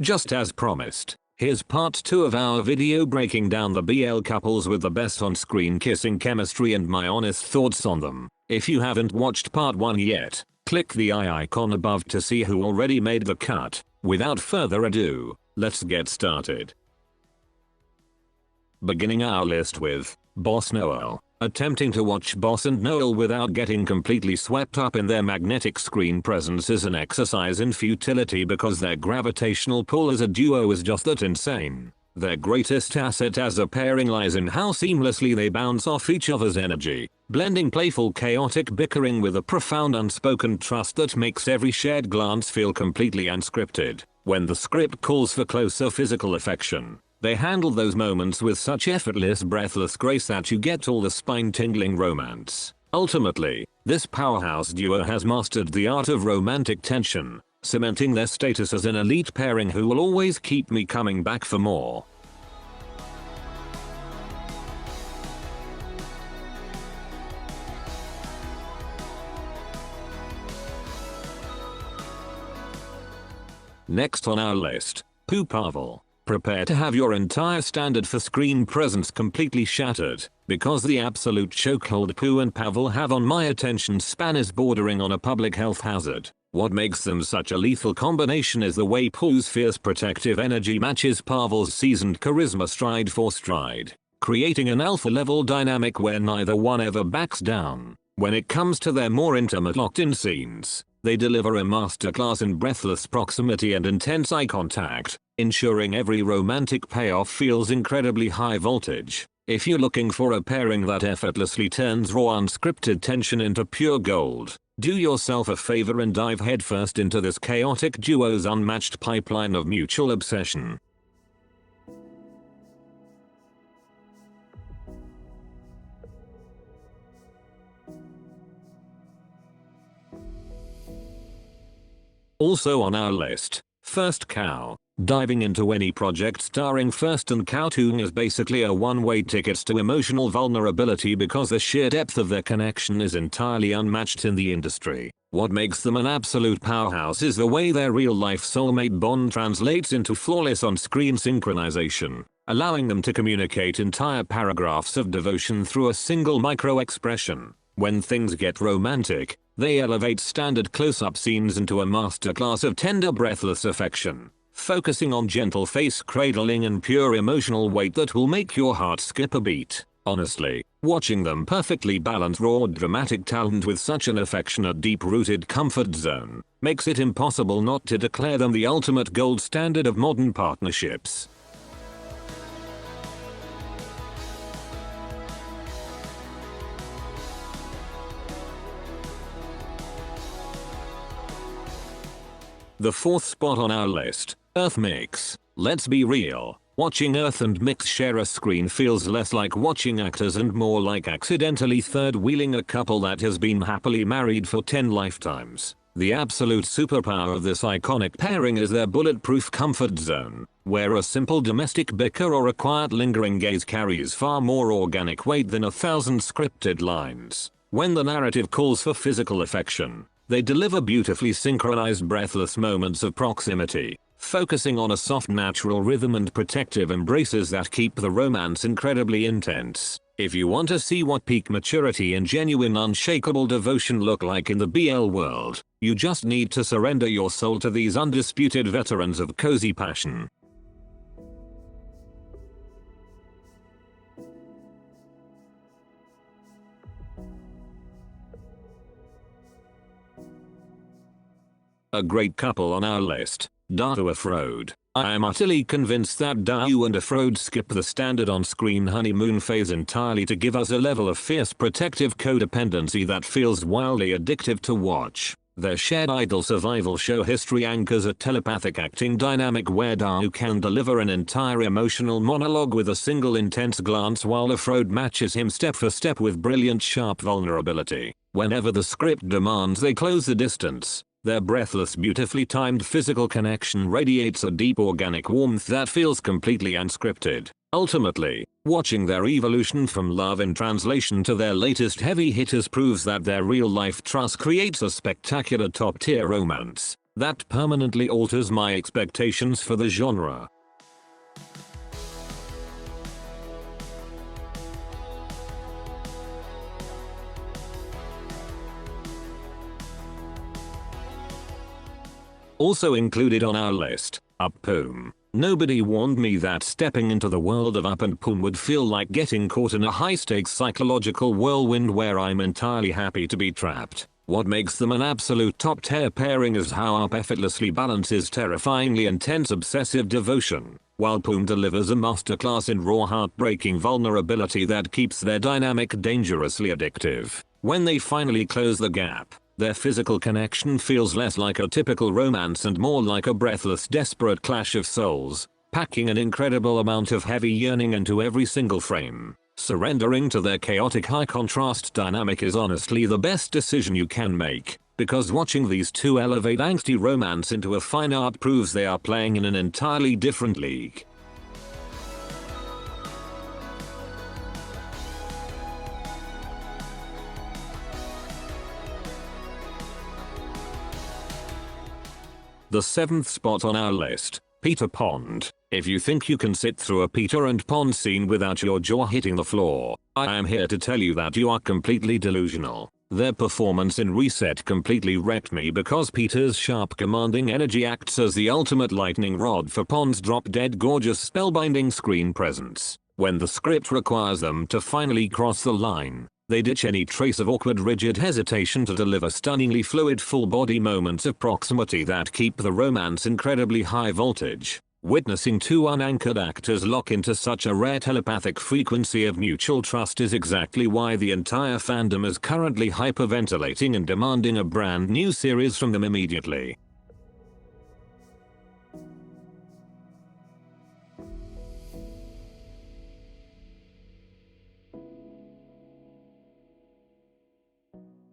Just as promised, here's part 2 of our video breaking down the BL couples with the best on-screen kissing chemistry and my honest thoughts on them. If you haven't watched part 1 yet, click the eye icon above to see who already made the cut. Without further ado, let's get started. Beginning our list with Boss Noel. Attempting to watch Boss and Noel without getting completely swept up in their magnetic screen presence is an exercise in futility because their gravitational pull as a duo is just that insane. Their greatest asset as a pairing lies in how seamlessly they bounce off each other's energy, blending playful chaotic bickering with a profound unspoken trust that makes every shared glance feel completely unscripted. When the script calls for closer physical affection, they handle those moments with such effortless, breathless grace that you get all the spine-tingling romance. Ultimately, this powerhouse duo has mastered the art of romantic tension, cementing their status as an elite pairing who will always keep me coming back for more. Next on our list, Pavel. Prepare to have your entire standard for screen presence completely shattered, because the absolute chokehold Pooh and Pavel have on my attention span is bordering on a public health hazard. What makes them such a lethal combination is the way Pooh's fierce protective energy matches Pavel's seasoned charisma stride for stride, creating an alpha-level dynamic where neither one ever backs down. When it comes to their more intimate locked-in scenes, they deliver a masterclass in breathless proximity and intense eye contact, ensuring every romantic payoff feels incredibly high voltage. If you're looking for a pairing that effortlessly turns raw unscripted tension into pure gold, do yourself a favor and dive headfirst into this chaotic duo's unmatched pipeline of mutual obsession. Also on our list, First Cow. Diving into any project starring First and Cow Toon is basically a one-way ticket to emotional vulnerability because the sheer depth of their connection is entirely unmatched in the industry. What makes them an absolute powerhouse is the way their real-life soulmate bond translates into flawless on-screen synchronization, allowing them to communicate entire paragraphs of devotion through a single micro-expression. When things get romantic, they elevate standard close-up scenes into a masterclass of tender, breathless affection, focusing on gentle face cradling and pure emotional weight that will make your heart skip a beat. Honestly, watching them perfectly balance raw dramatic talent with such an affectionate, deep-rooted comfort zone makes it impossible not to declare them the ultimate gold standard of modern partnerships. The fourth spot on our list, Earth Mix. Let's be real, watching Earth and Mix share a screen feels less like watching actors and more like accidentally third-wheeling a couple that has been happily married for 10 lifetimes. The absolute superpower of this iconic pairing is their bulletproof comfort zone, where a simple domestic bicker or a quiet lingering gaze carries far more organic weight than 1,000 scripted lines. When the narrative calls for physical affection, they deliver beautifully synchronized breathless moments of proximity, focusing on a soft natural rhythm and protective embraces that keep the romance incredibly intense. If you want to see what peak maturity and genuine unshakable devotion look like in the BL world, you just need to surrender your soul to these undisputed veterans of cozy passion. A great couple on our list, Dayu Afrode. I am utterly convinced that Dayu and Afrode skip the standard on-screen honeymoon phase entirely to give us a level of fierce protective codependency that feels wildly addictive to watch. Their shared idol survival show history anchors a telepathic acting dynamic where Dayu can deliver an entire emotional monologue with a single intense glance while Afrode matches him step for step with brilliant sharp vulnerability. Whenever the script demands they close the distance, their breathless, beautifully timed physical connection radiates a deep organic warmth that feels completely unscripted. Ultimately, watching their evolution from love in translation to their latest heavy hitters proves that their real-life trust creates a spectacular top-tier romance. That permanently alters my expectations for the genre. Also included on our list, UpPoom. Nobody warned me that stepping into the world of Up and Poom would feel like getting caught in a high-stakes psychological whirlwind where I'm entirely happy to be trapped. What makes them an absolute top-tier pairing is how Up effortlessly balances terrifyingly intense obsessive devotion, while Poom delivers a masterclass in raw heartbreaking vulnerability that keeps their dynamic dangerously addictive. When they finally close the gap, their physical connection feels less like a typical romance and more like a breathless, desperate clash of souls, packing an incredible amount of heavy yearning into every single frame. Surrendering to their chaotic high-contrast dynamic is honestly the best decision you can make, because watching these two elevate angsty romance into a fine art proves they are playing in an entirely different league. The 7th spot on our list, Peter Pond. If you think you can sit through a Peter and Pond scene without your jaw hitting the floor, I am here to tell you that you are completely delusional. Their performance in Reset completely wrecked me because Peter's sharp, commanding energy acts as the ultimate lightning rod for Pond's drop-dead gorgeous spellbinding screen presence. When the script requires them to finally cross the line, they ditch any trace of awkward, rigid hesitation to deliver stunningly fluid full-body moments of proximity that keep the romance incredibly high voltage. Witnessing two unanchored actors lock into such a rare telepathic frequency of mutual trust is exactly why the entire fandom is currently hyperventilating and demanding a brand new series from them immediately.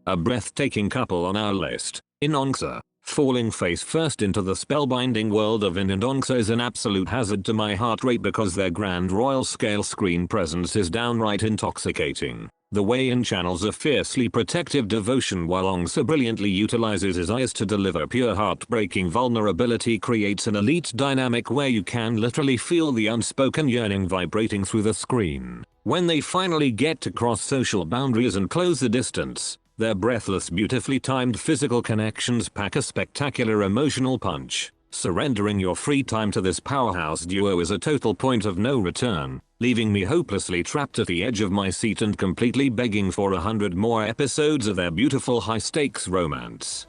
A breathtaking couple on our list, Inongsa. Falling face first into the spellbinding world of Inongsa is an absolute hazard to my heart rate because their grand royal scale screen presence is downright intoxicating. The way In channels a fiercely protective devotion while Ongsa brilliantly utilizes his eyes to deliver pure heartbreaking vulnerability creates an elite dynamic where you can literally feel the unspoken yearning vibrating through the screen. When they finally get to cross social boundaries and close the distance, their breathless, beautifully timed physical connections pack a spectacular emotional punch. Surrendering your free time to this powerhouse duo is a total point of no return, leaving me hopelessly trapped at the edge of my seat and completely begging for 100 more episodes of their beautiful high-stakes romance.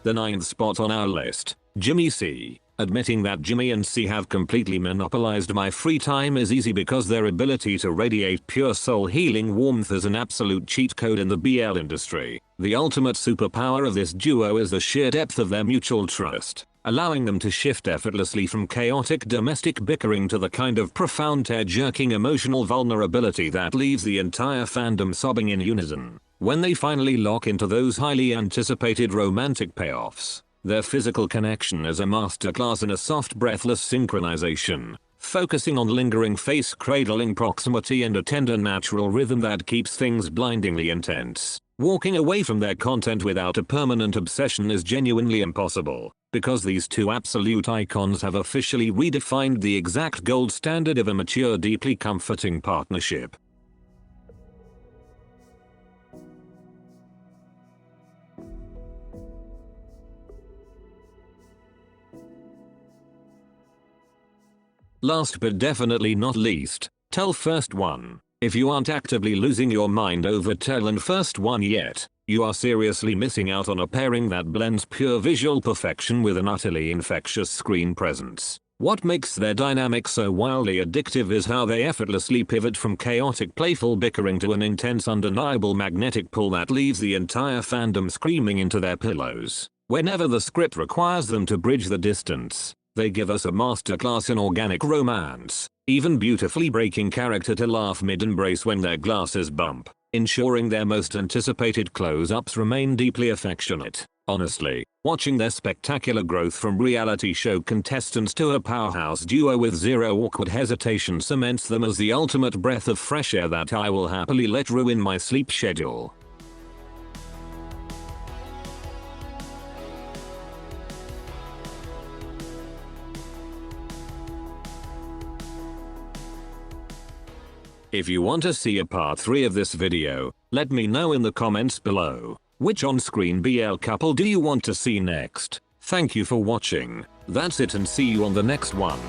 The 9th spot on our list, Jimmy C. Admitting that Jimmy and C have completely monopolized my free time is easy because their ability to radiate pure soul healing warmth is an absolute cheat code in the BL industry. The ultimate superpower of this duo is the sheer depth of their mutual trust, allowing them to shift effortlessly from chaotic domestic bickering to the kind of profound tear-jerking emotional vulnerability that leaves the entire fandom sobbing in unison. When they finally lock into those highly anticipated romantic payoffs, their physical connection is a masterclass in a soft, breathless synchronization, focusing on lingering face-cradling proximity and a tender natural rhythm that keeps things blindingly intense. Walking away from their content without a permanent obsession is genuinely impossible, because these two absolute icons have officially redefined the exact gold standard of a mature, deeply comforting partnership. Last but definitely not least, Tell First One. If you aren't actively losing your mind over Tell and First One yet, you are seriously missing out on a pairing that blends pure visual perfection with an utterly infectious screen presence. What makes their dynamic so wildly addictive is how they effortlessly pivot from chaotic playful bickering to an intense undeniable magnetic pull that leaves the entire fandom screaming into their pillows. Whenever the script requires them to bridge the distance, they give us a masterclass in organic romance, even beautifully breaking character to laugh mid-embrace when their glasses bump, ensuring their most anticipated close-ups remain deeply affectionate. Honestly, watching their spectacular growth from reality show contestants to a powerhouse duo with zero awkward hesitation cements them as the ultimate breath of fresh air that I will happily let ruin my sleep schedule. If you want to see a part 3 of this video, let me know in the comments below. Which on-screen BL couple do you want to see next? Thank you for watching. That's it and see you on the next one.